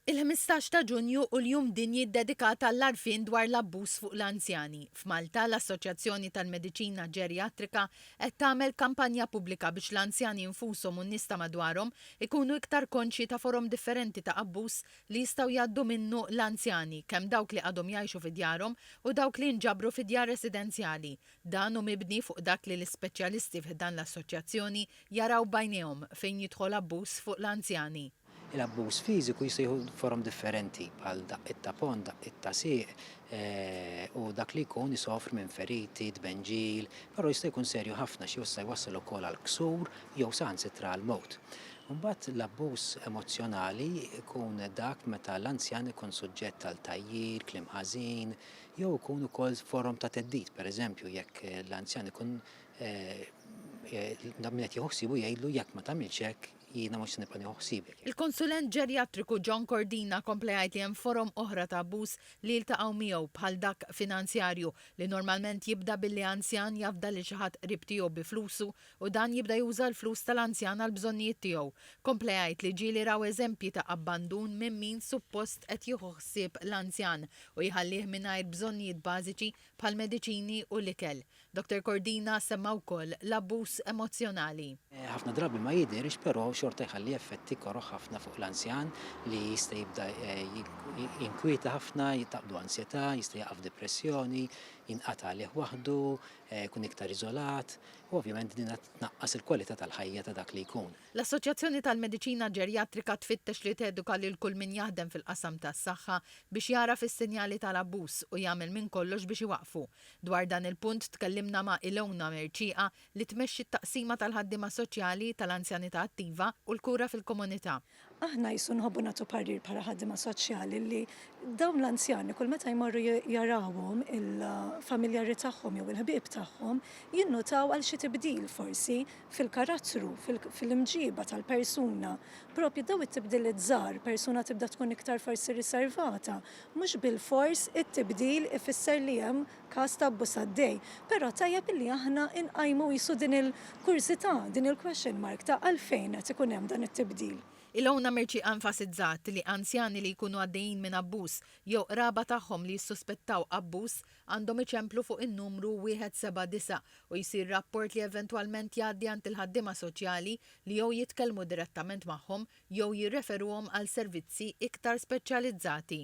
Il-15 ta' Ġunju u l-jum dinji dedikat għall-arfin dwar l-abbuż fuq l-anzjani. F'Malta l-Assoċjazzjoni tal-Mediċina Ġerjatrika qed tagħmel kampanja pubblika biex l-anzjani infushom u n-nies ta' madwarhom ikunu iktar konxi ta' forom differenti ta' abbuż li jistgħu jgħaddu minnu l-anzjani kemm dawk li għadhom jgħixu fi djarhom u dawk li nġabru fi djar residenzjali. Dan hu mibni fuq dak li l-ispeċjalisti f'dan l-assoċjazzjoni jaraw bajnejhom fejn jidħol abbuż fuq l-anzjani. Il-abbuż fiżiku jista' jieħu forom differenti bħal daqqiet ta' pont, daqqiet ta' sieq u dak li jkun isofri minn feriti, tbenġil, però jista' jkun serju ħafna xi jista' jwassal ukoll għal ksur jew saħansitra għal mowt. Imbagħad l-abbuż emozjonali jkun dak meta l-anzjan ikun suġġett għal tajjir, kliem ħażin, jew ikun ukoll forom ta' teddid, pereżempju jekk l-anzjan ikun min qed jieħu jgħidlu jekk ma tagħmilx hekk jiena mhux se nibqa' nieħu ħsiebek. Il-konsulent ġerjatriku John Cordina kompla jgħid li hemm forom oħra ta' abbuż li jiltaqgħu miegħu bħal dak finanzjarju li normalment jibda billi anzjan jafda li xi ħadd qrib tiegħu bi flusu u dan jibda juża l-flus tal-anzjan għal bżonnijiet tiegħu. Kompla jgħid li ġieli raw eżempji ta' abbandun minn min suppost qed jieħu ħsieb l-anzjan u jħallih mingħajr bżonnijiet bażiċi bħal mediċini u l-ikel. Dr. Cordina semma wkoll l-abbuż emozzjonali. Ħafna drabi ma jidhirx però xorta jħalli effetti koroħ ħafna fuq l-anzjan li jista' jibda jinkwieta ħafna, jitaqdu ansjetà, jista' jaqaf depressjoni, jinqata' għalih waħdu, jkun iktar iżolat, u ovvjament din tnaqqas il-kwalità tal-ħajja ta' dak li jkun. L-Assoċjazzjoni tal-Mediċina Ġerjatrika tfittex li teduka lil kull min jaħdem fil-qasam tas-saħħa biex jara fis-sinjali tal-abbuż u jagħmel minn kollox biex iwaqfu. Dwar dan il-punt tkellimna ma' Ilona Merċieqa li tmexxi t-taqsima tal-ħaddiema soċjali tal-anzjanità attiva u l-kura fil-komunità. Aħna jsu nħobbu nagħtu parir bħala ħaddiema soċjali li dawn l-anzjani kull meta jmorru jarawhom il-familjari tagħhom jew il-ħbieb tagħhom jinnutaw għal xi tibdil forsi fil-karattru, fil-imġiba tal-persuna. Propju daw it-tibdil iż-żgħar, persuna tibda tkun iktar forsi riservata, mhux bil-fors it-tibdil ifisser li hemm każ ta' abbuż għaddej. Però tajjeb illi aħna inqajmu qisu din il-kursità, din il-question mark ta' għalfejn qed ikun hemm dan it-tibdil. Ilona Merċieqa enfasizzat li anzjani li jkunu għaddejjin minn abbuż jew qraba tagħhom li jissuspettaw abbuż għandhom iċemplu fuq in-numru 179 u jsir rapport li eventwalment jgħaddi għand il-ħaddiema soċjali li jew jitkellmu direttament magħhom jew jirreferuhom għal servizzi iktar speċjalizzati.